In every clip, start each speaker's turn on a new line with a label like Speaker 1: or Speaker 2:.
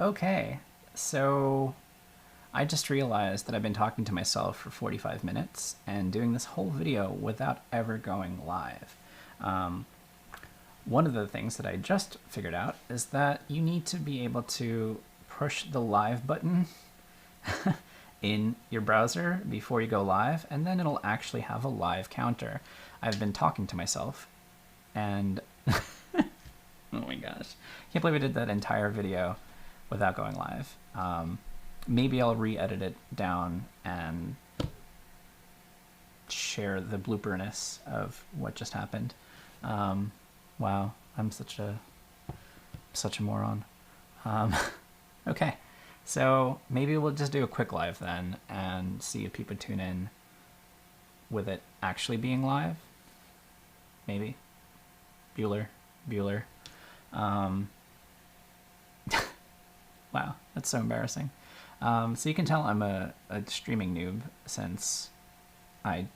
Speaker 1: Okay, so I just realized that I've been talking to myself for 45 minutes and doing this whole video without ever going live. One of the things that I just figured out is that you need to be able to push the live button in your browser before you go live, and then it'll actually have a live counter. I've been talking to myself, and oh my gosh, can't believe I did that entire video without going live. Maybe I'll re-edit it down and share the blooperness of what just happened. Wow, I'm such a moron. Okay, so maybe we'll just do a quick live then and see if people tune in with it actually being live. Maybe. Bueller. Wow, that's so embarrassing. So you can tell I'm a streaming noob since I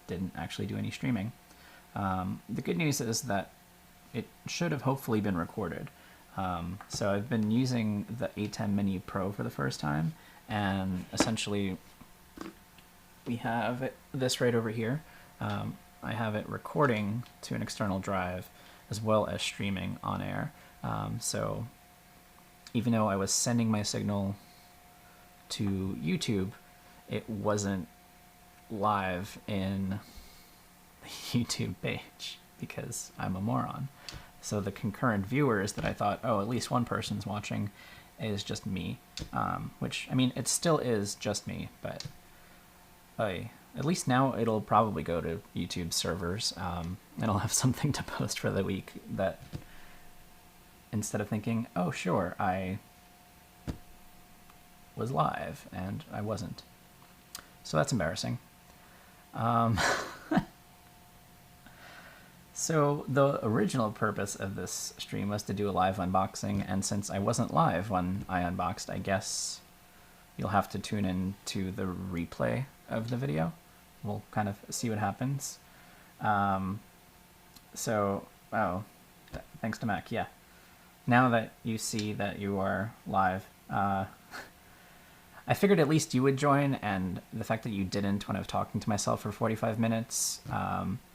Speaker 1: didn't actually do any streaming. The good news is that it should have hopefully been recorded. So I've been using the ATEM Mini Pro for the first time, and essentially we have this right over here. I have it recording to an external drive as well as streaming on air. So even though I was sending my signal to YouTube, it wasn't live in the YouTube page because I'm a moron. So the concurrent viewers that I thought, oh, at least one person's watching, is just me. Which, I mean, it still is just me, but at least now it'll probably go to YouTube servers, and I'll have something to post for the week that, instead of thinking, oh, sure, I was live, and I wasn't. So that's embarrassing. So the original purpose of this stream was to do a live unboxing, and since I wasn't live when I unboxed, I guess you'll have to tune in to the replay of the video. We'll kind of see what happens. So, wow, thanks to Mac, yeah. Now that you see that you are live, I figured at least you would join, and the fact that you didn't when I was talking to myself for 45 minutes,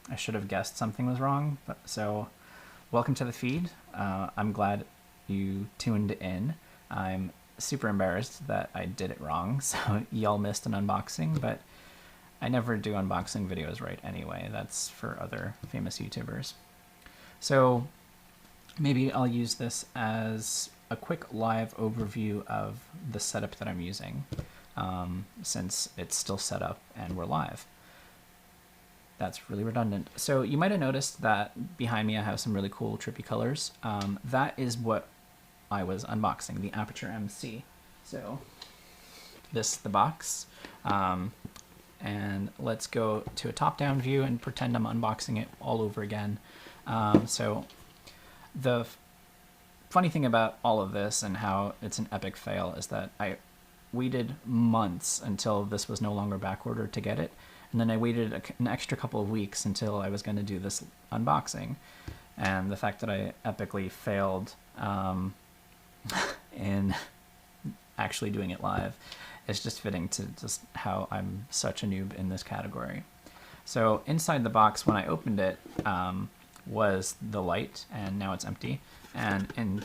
Speaker 1: I should have guessed something was wrong. But so, welcome to the feed. I'm glad you tuned in. I'm super embarrassed that I did it wrong, so y'all missed an unboxing, but I never do unboxing videos right anyway. That's for other famous YouTubers. So maybe I'll use this as a quick live overview of the setup that I'm using, since it's still set up and we're live. That's really redundant. So you might have noticed that behind me I have some really cool trippy colors. That is what I was unboxing, the Aputure MC. So the box. And let's go to a top-down view and pretend I'm unboxing it all over again. So the funny thing about all of this and how it's an epic fail is that I waited months until this was no longer backordered to get it, and then I waited an extra couple of weeks until I was going to do this unboxing. And the fact that I epically failed in actually doing it live is just fitting to just how I'm such a noob in this category. So inside the box, when I opened it, was the light, and now it's empty. And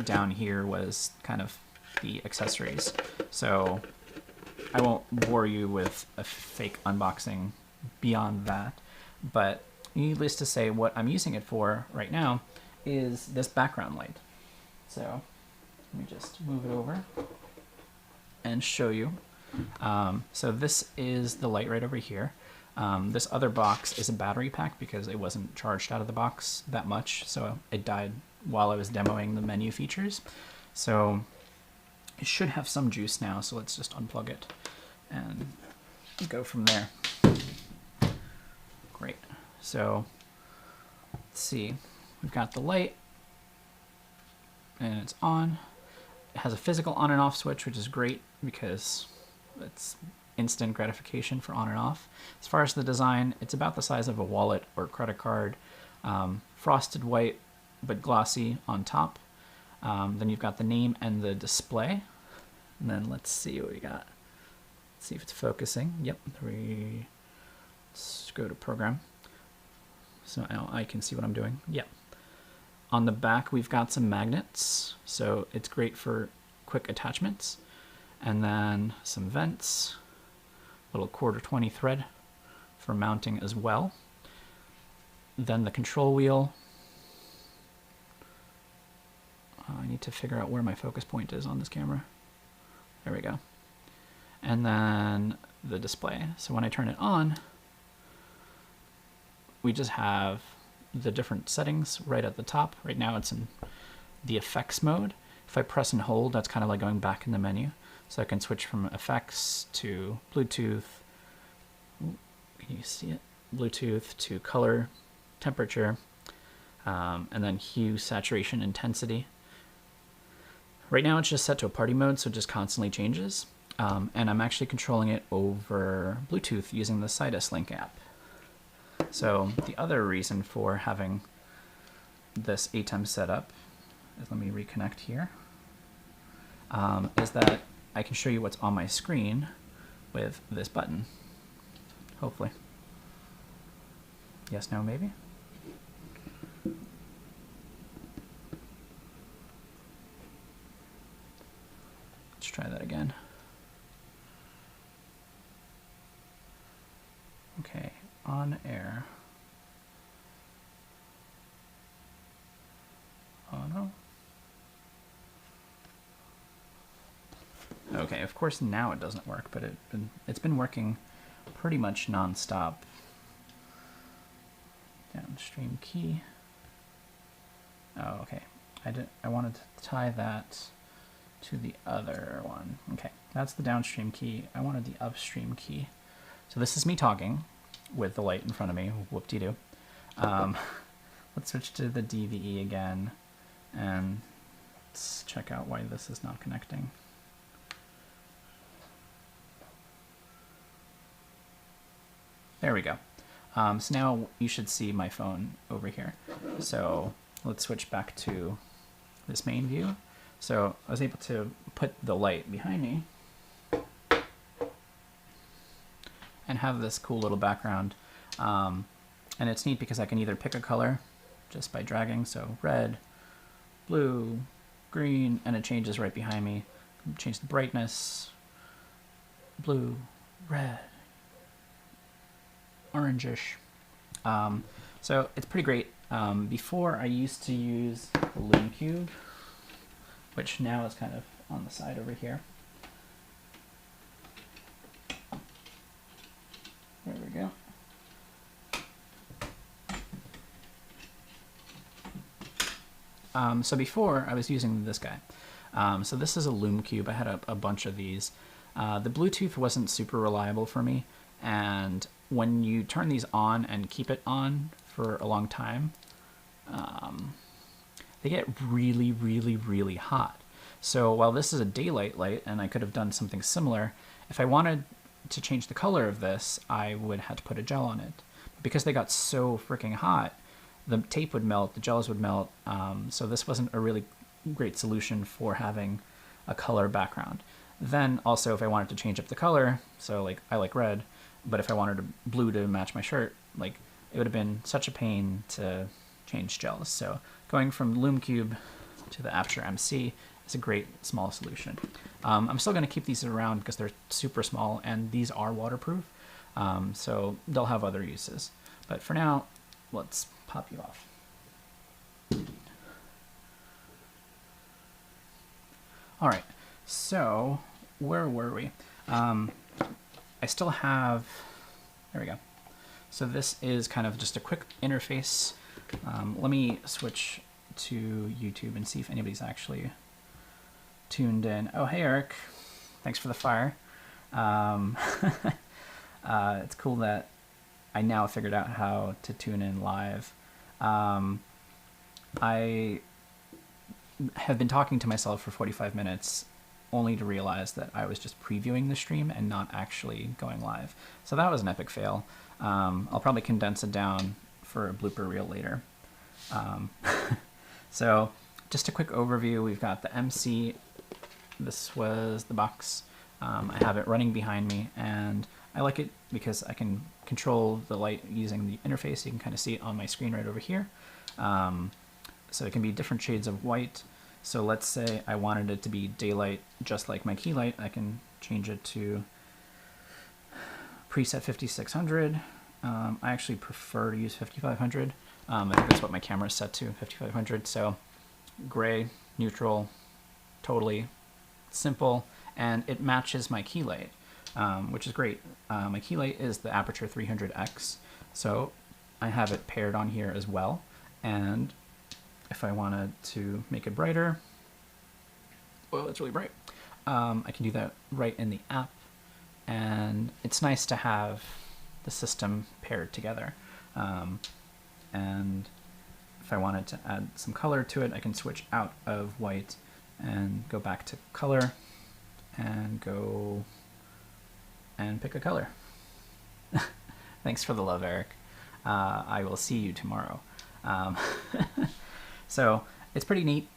Speaker 1: down here was kind of the accessories. So I won't bore you with a fake unboxing beyond that, but needless to say, what I'm using it for right now is this background light. So let me just move it over and show you. So this is the light right over here. This other box is a battery pack because it wasn't charged out of the box that much, so it died while I was demoing the menu features. So it should have some juice now, so let's just unplug it and go from there. Great. So let's see. We've got the light, and it's on. It has a physical on and off switch, which is great because it's instant gratification for on and off. As far as the design, it's about the size of a wallet or credit card. Frosted white, but glossy on top. Then you've got the name and the display. And then let's see what we got. Let's see if it's focusing. Yep. Let's go to program. So now I can see what I'm doing. Yep. On the back, we've got some magnets. So it's great for quick attachments. And then some vents, little 1/4-20 thread for mounting as well. Then the control wheel. I need to figure out where my focus point is on this camera. There we go. And then the display. So when I turn it on, we just have the different settings right at the top. Right now it's in the effects mode. If I press and hold, that's kind of like going back in the menu. So I can switch from effects to Bluetooth. Can you see it? Bluetooth to color, temperature, and then hue, saturation, intensity. Right now it's just set to a party mode, so it just constantly changes. And I'm actually controlling it over Bluetooth using the Sidus Link app. So the other reason for having this ATEM set up is, let me reconnect here, is that I can show you what's on my screen with this button, hopefully. Yes, no, maybe? Let's try that again. Okay, on air. Oh no. Okay, of course now it doesn't work, but it's been working pretty much non-stop. Downstream key. Oh, okay. I wanted to tie that to the other one. Okay, that's the downstream key. I wanted the upstream key. So this is me talking with the light in front of me. Whoop-de-doo. Let's switch to the DVE again, and let's check out why this is not connecting. There we go. So now you should see my phone over here. So let's switch back to this main view. So I was able to put the light behind me and have this cool little background. And it's neat because I can either pick a color just by dragging, so red, blue, green, and it changes right behind me. Change the brightness, blue, red, orangish. So it's pretty great. Before I used to use the Loom Cube, which now is kind of on the side over here. There we go. So before I was using this guy. So this is a Loom Cube. I had a bunch of these. The Bluetooth wasn't super reliable for me, and when you turn these on and keep it on for a long time, they get really, really, really hot. So while this is a daylight light, and I could have done something similar, if I wanted to change the color of this, I would have to put a gel on it. Because they got so freaking hot, the tape would melt, the gels would melt, so this wasn't a really great solution for having a color background. Then also if I wanted to change up the color, so like I like red, but if I wanted blue to match my shirt, like it would have been such a pain to change gels. So going from Loom Cube to the Aputure MC is a great small solution. I'm still going to keep these around because they're super small and these are waterproof, so they'll have other uses. But for now, let's pop you off. All right, so where were we? I still have, there we go. So this is kind of just a quick interface. Let me switch to YouTube and see if anybody's actually tuned in. Oh, hey, Eric. Thanks for the fire. It's cool that I now figured out how to tune in live. I have been talking to myself for 45 minutes only to realize that I was just previewing the stream and not actually going live. So that was an epic fail. I'll probably condense it down for a blooper reel later. So just a quick overview. We've got the MC. This was the box. I have it running behind me, and I like it because I can control the light using the interface. You can kind of see it on my screen right over here. So it can be different shades of white. So let's say I wanted it to be daylight just like my key light. I can change it to preset 5600. I actually prefer to use 5500. I think that's what my camera is set to, 5500. So gray, neutral, totally simple, and it matches my key light, which is great. My key light is the Aputure 300X, so I have it paired on here as well. And if I wanted to make it brighter, well, it's really bright. I can do that right in the app, and it's nice to have the system paired together. And if I wanted to add some color to it, I can switch out of white and go back to color and go and pick a color. Thanks for the love, Eric. I will see you tomorrow. So it's pretty neat.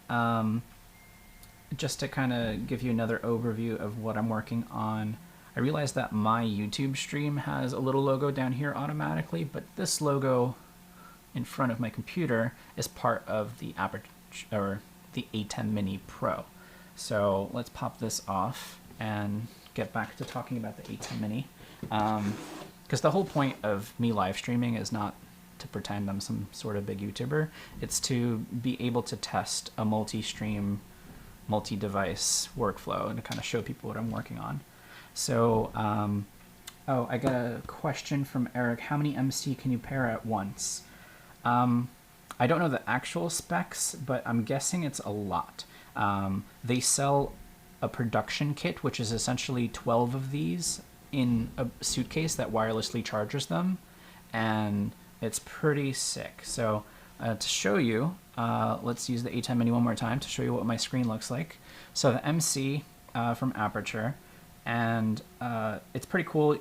Speaker 1: Just to kind of give you another overview of what I'm working on, I realized that my YouTube stream has a little logo down here automatically, but this logo in front of my computer is part of the Aputure, or the ATEM Mini Pro. So let's pop this off and get back to talking about the ATEM Mini. Because the whole point of me live streaming is not to pretend I'm some sort of big YouTuber. It's to be able to test a multi-stream, multi-device workflow and to kind of show people what I'm working on. So, oh, I got a question from Eric. How many MC can you pair at once? I don't know the actual specs, but I'm guessing it's a lot. They sell a production kit, which is essentially 12 of these in a suitcase that wirelessly charges them, and it's pretty sick. So to show you, let's use the ATEM Mini one more time to show you what my screen looks like. So the MC from Aputure, and it's pretty cool.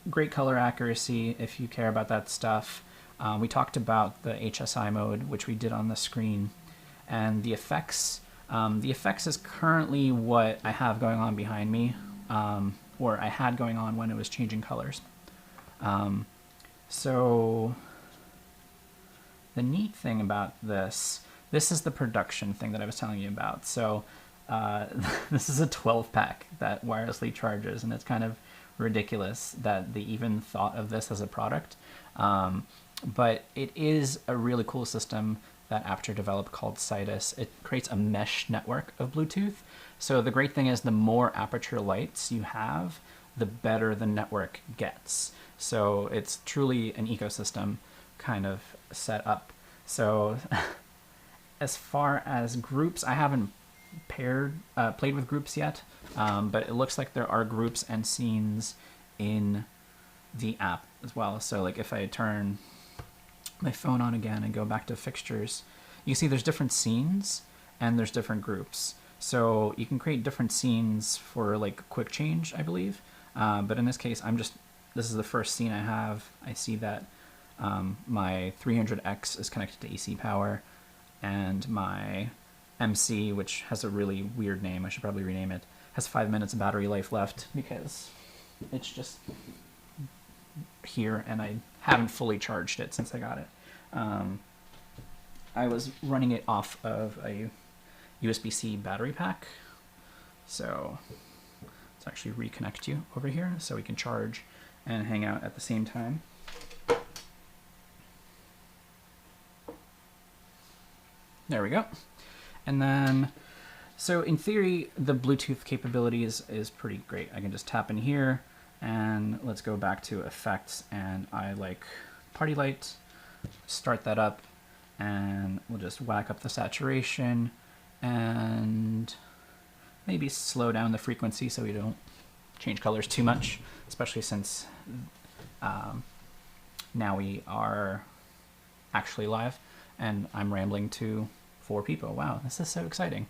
Speaker 1: Great color accuracy if you care about that stuff. We talked about the HSI mode, which we did on the screen, and the effects. The effects is currently what I have going on behind me, or I had going on when it was changing colors. So the neat thing about this is the production thing that I was telling you about. So this is a 12-pack that wirelessly charges, and it's kind of ridiculous that they even thought of this as a product. But it is a really cool system that Aputure developed called Citus. It creates a mesh network of Bluetooth. So the great thing is the more Aputure lights you have, the better the network gets. So it's truly an ecosystem kind of set up. So as far as groups, I haven't played with groups yet, but it looks like there are groups and scenes in the app as well. So like if I turn my phone on again and go back to fixtures, you see there's different scenes and there's different groups. So you can create different scenes for like quick change, I believe. But in this case, this is the first scene I have. I see that my 300X is connected to AC power, and my MC, which has a really weird name, I should probably rename it, has 5 minutes of battery life left because it's just here and I haven't fully charged it since I got it. I was running it off of a USB-C battery pack, so let's actually reconnect you over here so we can charge and hang out at the same time. There we go. And then, so in theory, the Bluetooth capabilities is pretty great. I can just tap in here, and let's go back to effects, and I like party light, start that up, and we'll just whack up the saturation and maybe slow down the frequency so we don't change colors too much, especially since now we are actually live and I'm rambling to 4 people. Wow, this is so exciting.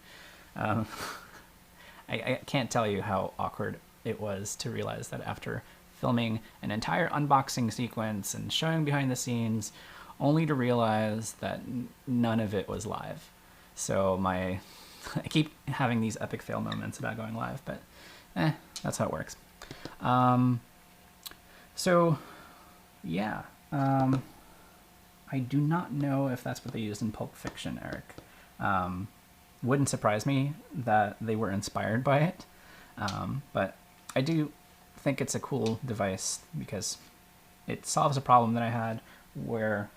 Speaker 1: I can't tell you how awkward it was to realize that after filming an entire unboxing sequence and showing behind the scenes, only to realize that none of it was live. So I keep having these epic fail moments about going live, but that's how it works. So yeah, I do not know if that's what they used in Pulp Fiction, Eric. Wouldn't surprise me that they were inspired by it, but I do think it's a cool device because it solves a problem that I had where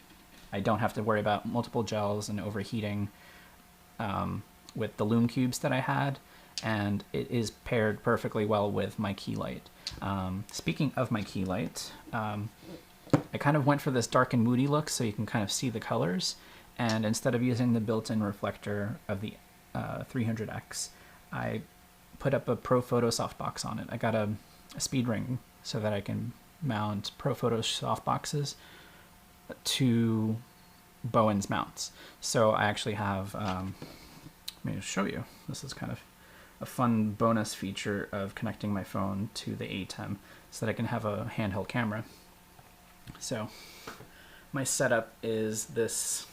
Speaker 1: I don't have to worry about multiple gels and overheating with the Lume cubes that I had, and it is paired perfectly well with my key light. Speaking of my key light, I kind of went for this dark and moody look so you can kind of see the colors, and instead of using the built-in reflector of the 300X, I put up a ProPhoto softbox on it. I got a speed ring so that I can mount ProPhoto softboxes to Bowen's mounts. So I actually have, let me show you. This is kind of a fun bonus feature of connecting my phone to the ATEM so that I can have a handheld camera. So my setup is this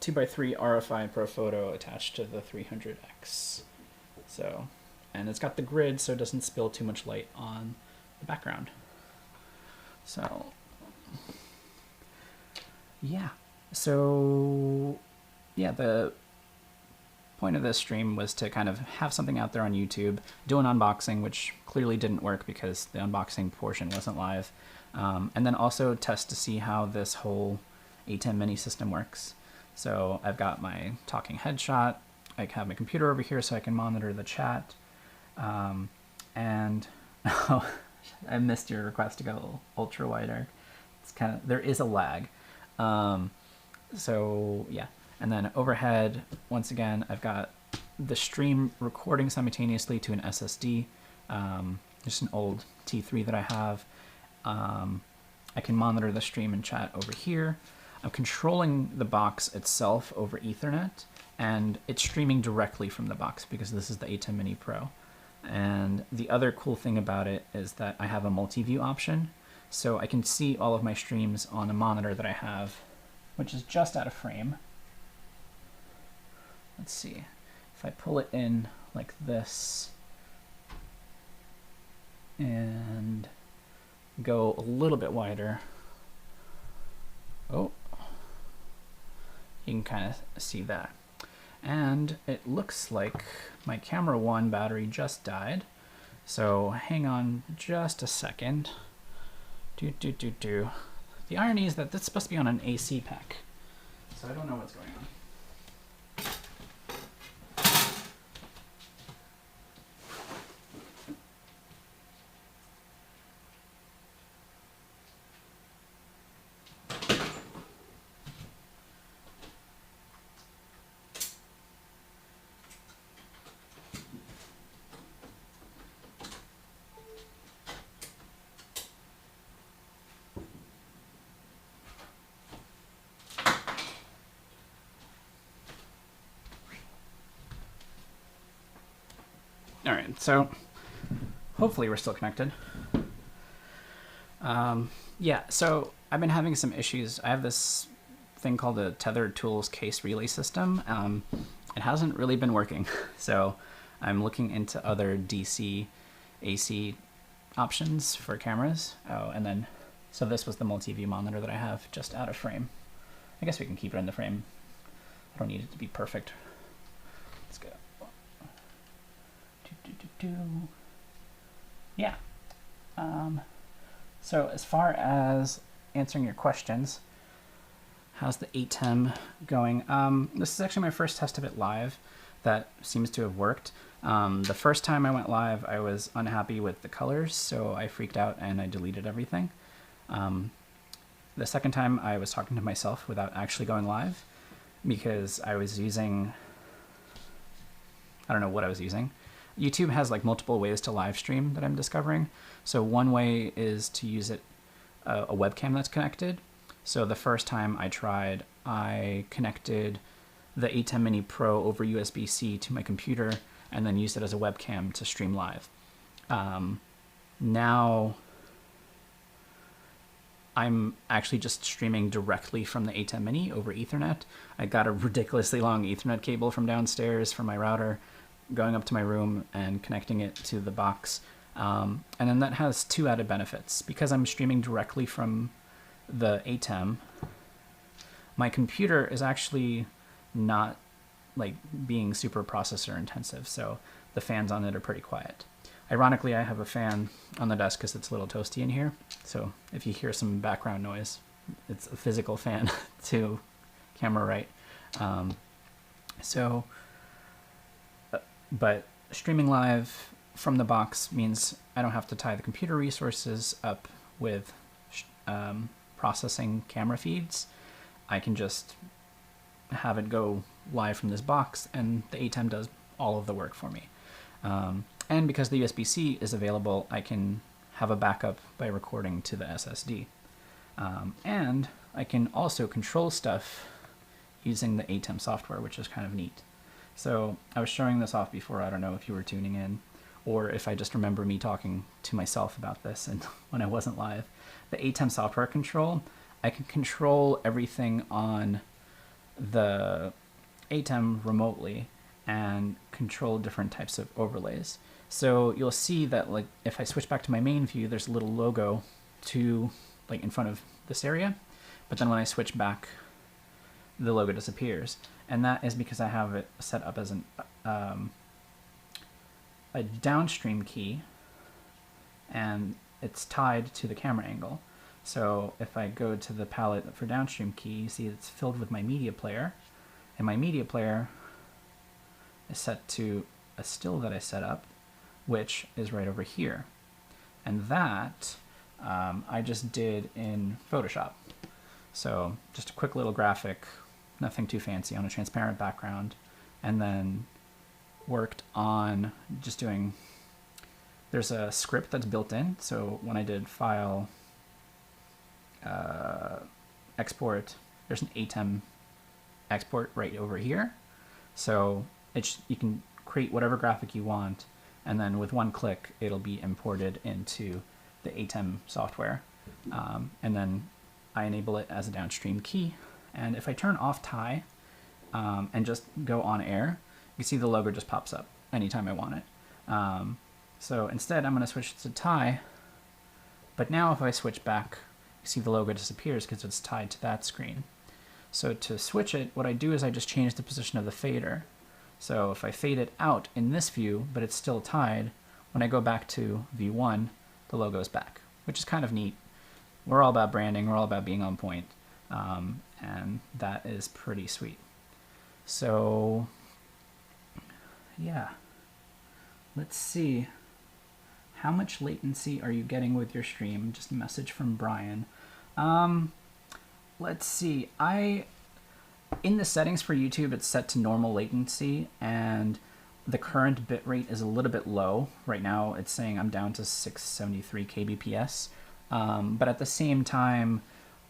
Speaker 1: 2x3 RFI ProPhoto attached to the 300X. So, and it's got the grid so it doesn't spill too much light on the background. So yeah, the point of this stream was to kind of have something out there on YouTube, do an unboxing, which clearly didn't work because the unboxing portion wasn't live, and then also test to see how this whole ATEM mini system works. So I've got my talking headshot, I have my computer over here so I can monitor the chat, and oh, I missed your request to go ultra wider. It's kind of, there is a lag. So yeah, and then overhead, once again, I've got the stream recording simultaneously to an SSD, just an old T3 that I have. I can monitor the stream and chat over here. I'm controlling the box itself over Ethernet, and it's streaming directly from the box because this is the ATEM Mini Pro. And the other cool thing about it is that I have a multi-view option, so I can see all of my streams on a monitor that I have, which is just out of frame. Let's see, if I pull it in like this and go a little bit wider, oh, you can kind of see that. And it looks like my camera 1 battery just died. So hang on just a second. The irony is that this is supposed to be on an AC pack, so I don't know what's going on. All right, so hopefully we're still connected. Yeah, so I've been having some issues. I have this thing called a Tethered Tools case relay system. It hasn't really been working, so I'm looking into other DC AC options for cameras. Oh, and then, so this was the multi-view monitor that I have just out of frame. I guess we can keep it in the frame. I don't need it to be perfect. Let's go. Yeah. So as far as answering your questions, how's the ATEM going? This is actually my first test of it live. That seems to have worked. The first time I went live, I was unhappy with the colors, so I freaked out and I deleted everything. The second time I was talking to myself without actually going live because I was using, I don't know what I was using. YouTube has like multiple ways to live stream that I'm discovering. So one way is to use it, a webcam that's connected. So the first time I tried, I connected the ATEM Mini Pro over USB-C to my computer and then used it as a webcam to stream live. Now I'm actually just streaming directly from the ATEM Mini over Ethernet. I got a ridiculously long Ethernet cable from downstairs from my router, going up to my room and connecting it to the box. And then that has two added benefits. Because I'm streaming directly from the ATEM, my computer is actually not like being super processor intensive, so the fans on it are pretty quiet. Ironically, I have a fan on the desk because it's a little toasty in here, so if you hear some background noise, it's a physical fan to camera right. But streaming live from the box means I don't have to tie the computer resources up with processing camera feeds. I can just have it go live from this box, and the ATEM does all of the work for me. And because the USB-C is available, I can have a backup by recording to the SSD. And I can also control stuff using the ATEM software, which is kind of neat. So I was showing this off before. I don't know if you were tuning in or if I just remember me talking to myself about this and when I wasn't live. The ATEM software control, I can control everything on the ATEM remotely and control different types of overlays. So you'll see that like if I switch back to my main view, there's a little logo to like in front of this area, but then when I switch back, the logo disappears. And that is because I have it set up as a downstream key, and it's tied to the camera angle. So if I go to the palette for downstream key, you see it's filled with my media player, and my media player is set to a still that I set up, which is right over here. And that I just did in Photoshop. So just a quick little graphic, nothing too fancy, on a transparent background, and then worked on just doing, there's a script that's built in. So when I did file export, there's an ATEM export right over here. So you can create whatever graphic you want, and then with one click, it'll be imported into the ATEM software. And then I enable it as a downstream key. And if I turn off tie and just go on air, you see the logo just pops up anytime I want it. So instead, I'm going to switch to tie. But now if I switch back, you see the logo disappears because it's tied to that screen. So to switch it, what I do is I just change the position of the fader. So if I fade it out in this view, but it's still tied, when I go back to view 1, the logo is back, which is kind of neat. We're all about branding. We're all about being on point. And that is pretty sweet. So yeah, let's see. How much latency are you getting with your stream? Just a message from Brian. Let's see. In the settings for YouTube, it's set to normal latency, and the current bitrate is a little bit low. Right now, it's saying I'm down to 673 kbps. But at the same time,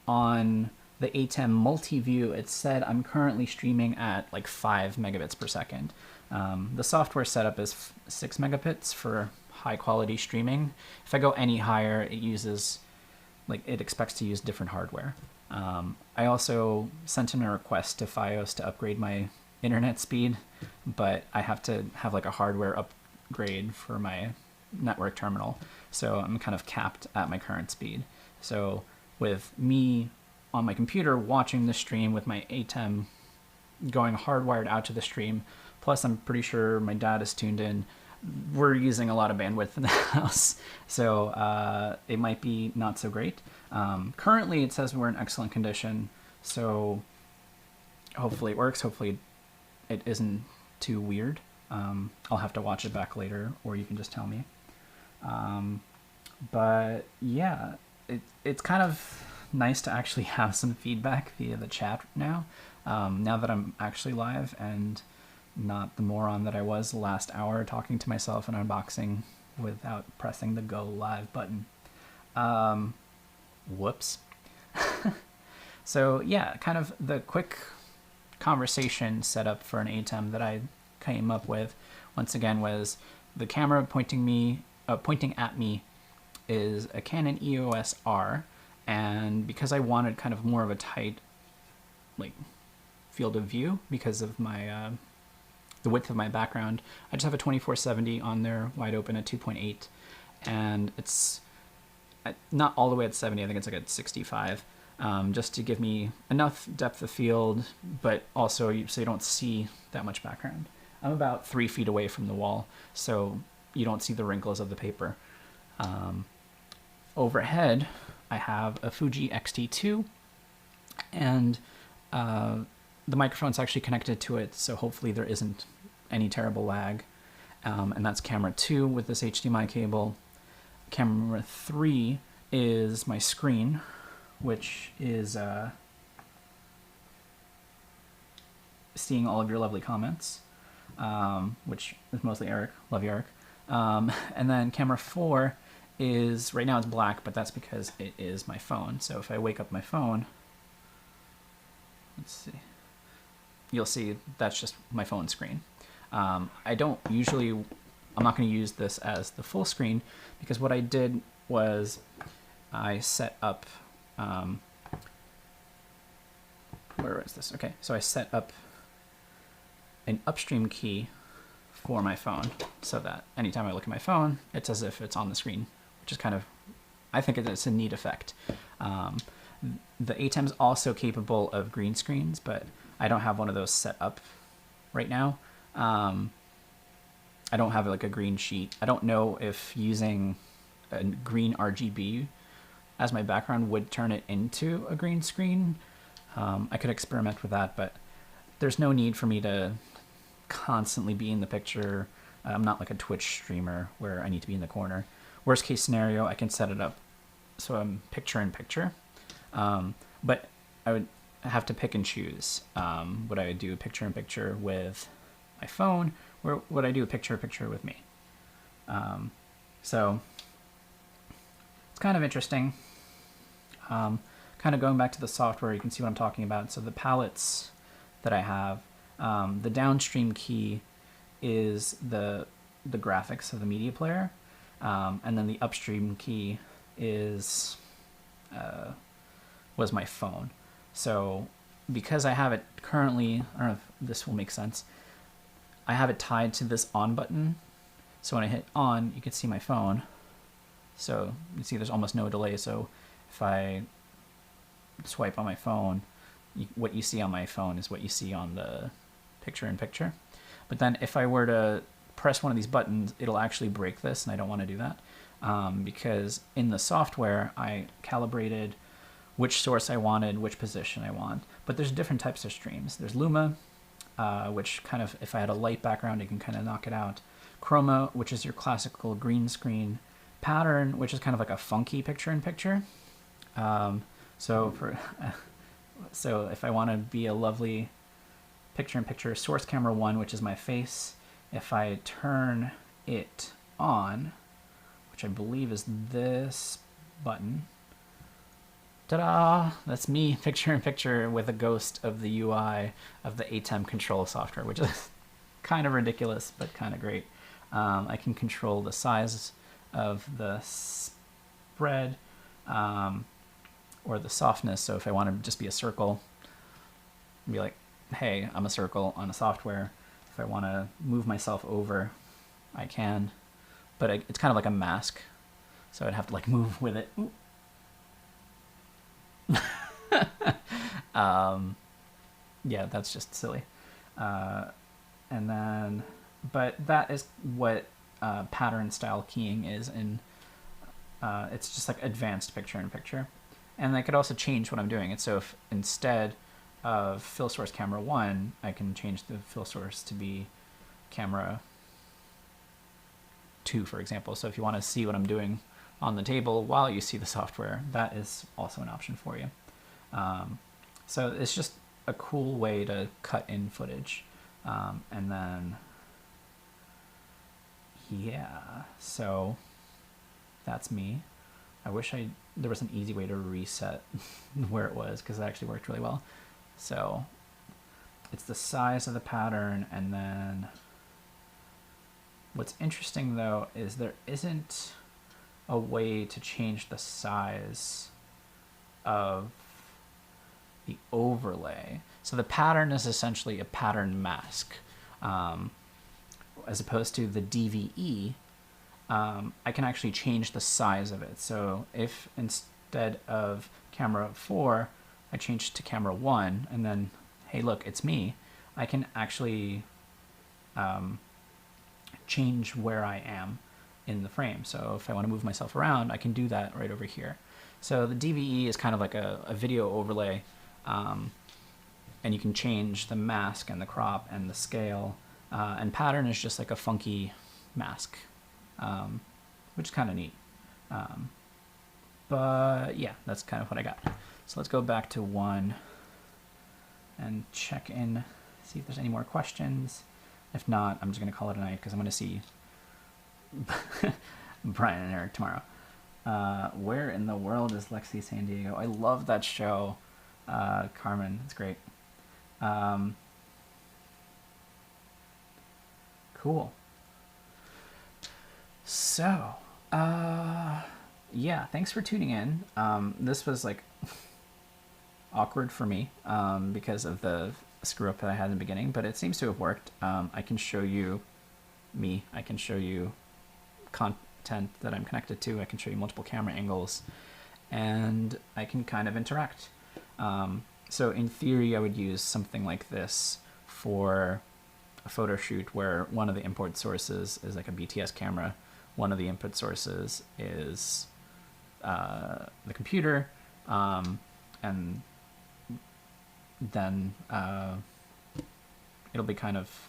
Speaker 1: on the ATEM multi-view, it said I'm currently streaming at like 5 megabits per second. The software setup is 6 megabits for high quality streaming. If I go any higher, it expects to use different hardware. I also sent in a request to Fios to upgrade my internet speed, but I have to have like a hardware upgrade for my network terminal. So I'm kind of capped at my current speed. So with me on my computer watching the stream with my ATEM going hardwired out to the stream, plus I'm pretty sure my dad is tuned in, we're using a lot of bandwidth in the house. So it might be not so great. Currently it says we're in excellent condition, so hopefully it works. Hopefully it isn't too weird. I'll have to watch it back later, or you can just tell me. But yeah, it's kind of nice to actually have some feedback via the chat now, now that I'm actually live and not the moron that I was the last hour talking to myself and unboxing without pressing the go live button. Whoops. So yeah, kind of the quick conversation setup for an ATEM that I came up with, once again, was the camera pointing at me is a Canon EOS R, And because I wanted kind of more of a tight, like, field of view because of my the width of my background, I just have a 2470 on there, wide open at 2.8, and it's not all the way at 70. I think it's like at 65, just to give me enough depth of field, but also so you don't see that much background. I'm about 3 feet away from the wall, so you don't see the wrinkles of the paper. Overhead, I have a Fuji X-T2, and the microphone's actually connected to it, so hopefully there isn't any terrible lag. And that's camera 2 with this HDMI cable. Camera 3 is my screen, which is seeing all of your lovely comments, which is mostly Eric. Love you, Eric. And then camera 4 is, right now it's black, but that's because it is my phone. So if I wake up my phone, let's see, you'll see that's just my phone screen. I don't usually, I'm not going to use this as the full screen, because what I did was I set up, where is this? Okay, so I set up an upstream key for my phone so that anytime I look at my phone, it's as if it's on the screen, which is kind of, I think it's a neat effect. The ATEM is also capable of green screens, but I don't have one of those set up right now. I don't have like a green sheet. I don't know if using a green RGB as my background would turn it into a green screen. I could experiment with that, but there's no need for me to constantly be in the picture. I'm not like a Twitch streamer where I need to be in the corner. Worst case scenario, I can set it up so I'm picture in picture. But I would have to pick and choose. Would I do picture in picture with my phone, or would I do a picture in picture with me? So it's kind of interesting. Kind of going back to the software, you can see what I'm talking about. So the palettes that I have, the downstream key is the graphics of the media player, and then the upstream key is was my phone. So because I have it currently, I don't know if this will make sense, I have it tied to this on button. So when I hit on, you can see my phone. So you see there's almost no delay. So if I swipe on my phone, what you see on my phone is what you see on the picture in picture. But then if I were to press one of these buttons, it'll actually break this, and I don't want to do that, because in the software I calibrated which source I wanted, which position I want. But there's different types of streams. There's Luma, which kind of, if I had a light background, it can kind of knock it out. Chroma, which is your classical green screen. Pattern, which is kind of like a funky picture in picture. So if I want to be a lovely picture in picture, source camera 1, which is my face, if I turn it on, which I believe is this button, ta-da! That's me, picture in picture with a ghost of the UI of the ATEM control software, which is kind of ridiculous, but kind of great. I can control the size of the spread, or the softness. So if I want to just be a circle, be like, hey, I'm a circle on a software. If I want to move myself over, I can. But it's kind of like a mask, so I'd have to like move with it. Yeah, that's just silly. And then, but that is what pattern style keying is in. It's just like advanced picture in picture. And I could also change what I'm doing. And so if instead of fill source camera 1, I can change the fill source to be camera 2, for example. So if you want to see what I'm doing on the table while you see the software, that is also an option for you. So it's just a cool way to cut in footage. And then, yeah, so that's me. I wish there was an easy way to reset where it was, because it actually worked really well. So it's the size of the pattern, and then what's interesting though is there isn't a way to change the size of the overlay. So the pattern is essentially a pattern mask. As opposed to the DVE, I can actually change the size of it. So if instead of camera 4, I change to camera 1, and then, hey, look, it's me, I can actually change where I am in the frame. So if I want to move myself around, I can do that right over here. So the DVE is kind of like a video overlay, and you can change the mask and the crop and the scale. And pattern is just like a funky mask, which is kind of neat. But yeah, that's kind of what I got. So let's go back to 1 and check in, see if there's any more questions. If not, I'm just going to call it a night because I'm going to see Brian and Eric tomorrow. Where in the world is Lexi San Diego? I love that show. Carmen, it's great. Cool. So, yeah, thanks for tuning in. This was like awkward for me because of the screw up that I had in the beginning, but it seems to have worked. I can show you me. I can show you content that I'm connected to. I can show you multiple camera angles, and I can kind of interact. So in theory, I would use something like this for a photo shoot where one of the input sources is like a BTS camera, one of the input sources is the computer, and then it'll be kind of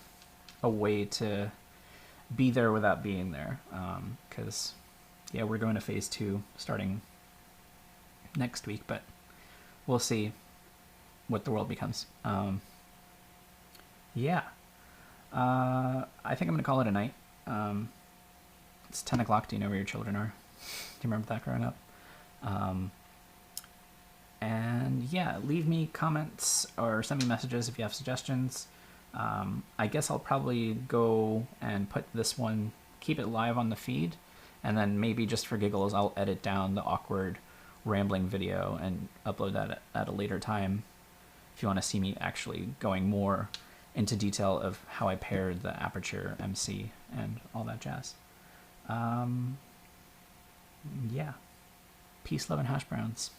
Speaker 1: a way to be there without being there, because yeah, we're going to phase 2 starting next week, but we'll see what the world becomes. Yeah. I think I'm going to call it a night. It's 10 o'clock. Do you know where your children are? Do you remember that growing up? And yeah, leave me comments or send me messages if you have suggestions. I guess I'll probably go and put this one, keep it live on the feed, and then maybe just for giggles, I'll edit down the awkward rambling video and upload that at a later time if you want to see me actually going more into detail of how I paired the Aputure MC and all that jazz. Yeah. Peace, love, and hash browns.